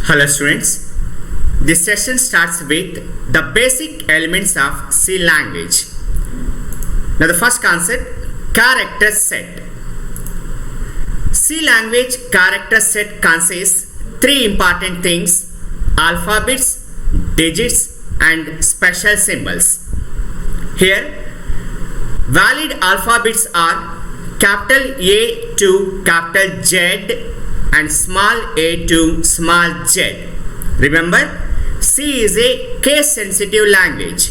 Hello students, this session starts with the basic elements of C language. Now the first concept, character set. C language character set consists three important things: alphabets, digits and special symbols. Here valid alphabets are capital A to capital Z and small a to small z. Remember, C is a case sensitive language.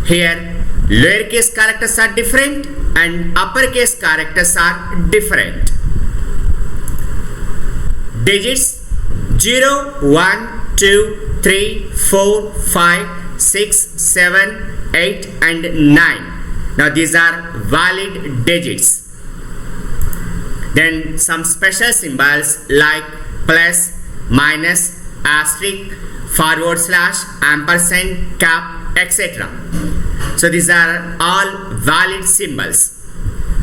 Here lowercase characters are different and uppercase characters are different. Digits 0, 1, 2, 3, 4, 5, 6, 7, 8 and 9. Now these are valid digits. Then some special symbols like plus, minus, asterisk, forward slash, ampersand, cap, etc. So these are all valid symbols.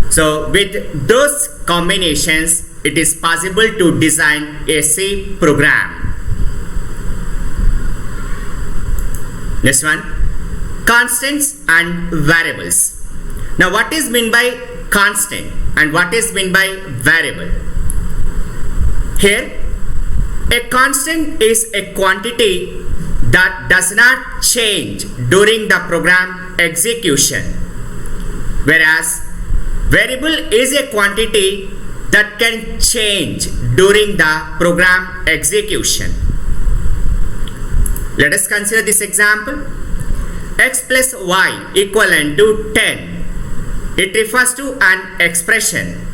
So with those combinations, it is possible to design a C program. Next one, constants and variables. Now what is meant by constant and what is meant by variable? Here a constant is a quantity that does not change during the program execution, whereas variable is a quantity that can change during the program execution. Let us consider this example. X plus y equivalent to 10. It refers to an expression.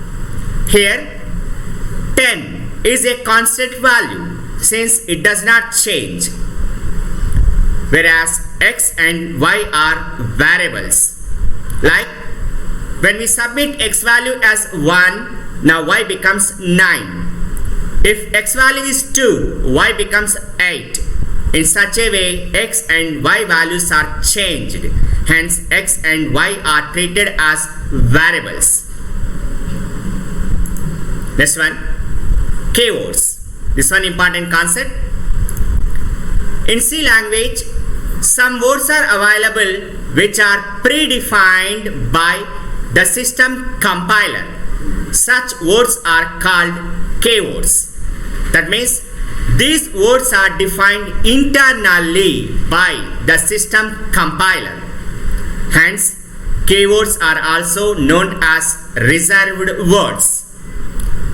Here 10 is a constant value since it does not change, whereas x and y are variables. Like when we submit x value as 1, now y becomes 9. If x value is 2, y becomes 8. In such a way, x and y values are changed. Hence, x and y are treated as variables. Next one, keywords. This one important concept. In C language, some words are available which are predefined by the system compiler. Such words are called keywords. That means these words are defined internally by the system compiler. Hence, keywords are also known as reserved words,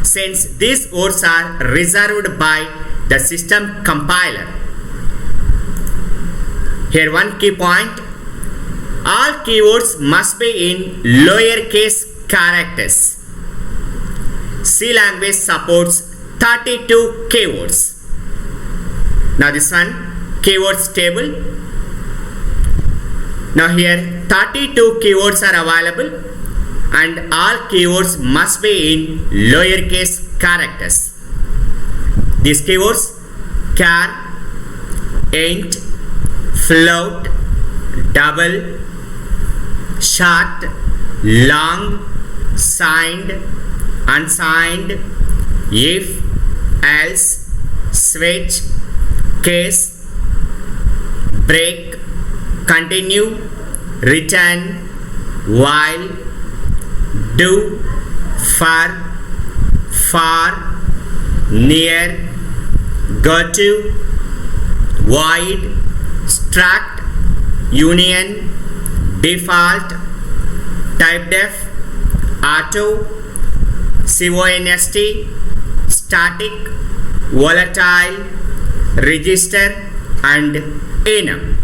since these words are reserved by the system compiler. Here one key point, all keywords must be in lowercase characters. C language supports 32 keywords. Now this one, keywords table. Now here 32 keywords are available and all keywords must be in lowercase characters. These keywords: char, int, float, double, short, long, signed, unsigned, if, else, switch, case, break, continue, return, while, do, for, near, go to, void, struct, union, default, typedef, auto, const, static, volatile, register and enum.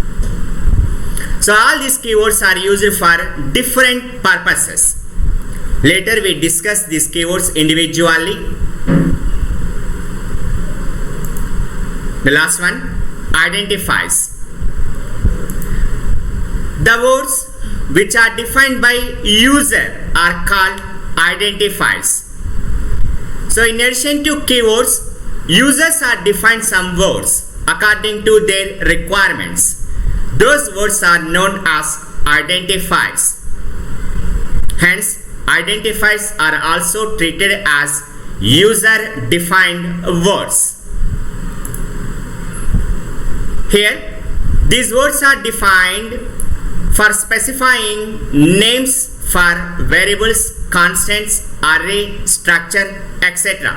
So all these keywords are used for different purposes. Later we discuss these keywords individually. The last one, identifiers. The words which are defined by user are called identifiers. So in addition to keywords, users are defined some words according to their requirements. Those words are known as identifiers. Hence, identifiers are also treated as user defined words. Here, these words are defined for specifying names for variables, constants, array, structure, etc.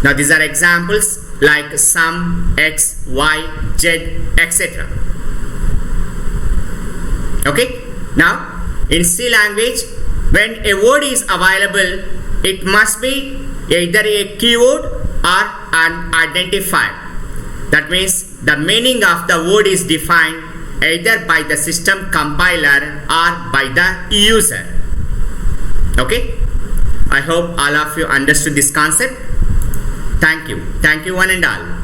Now these are examples like sum, x, y, z, etc. Okay. Now in C language, when a word is available, it must be either a keyword or an identifier. That means the meaning of the word is defined either by the system compiler or by the user. Okay. I hope all of you understood this concept. Thank you one and all.